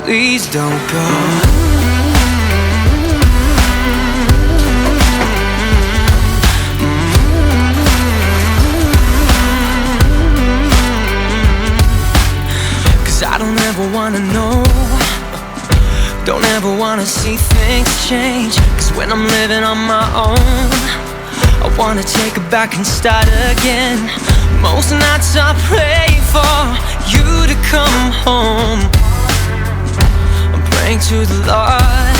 please don't go. I don't ever wanna know, don't ever wanna see things change. Cause when I'm living on my own, I wanna take it back and start again. Most nights I pray for you to come home. I'm praying to the Lord,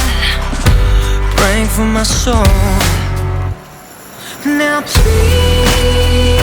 praying for my soul. Now please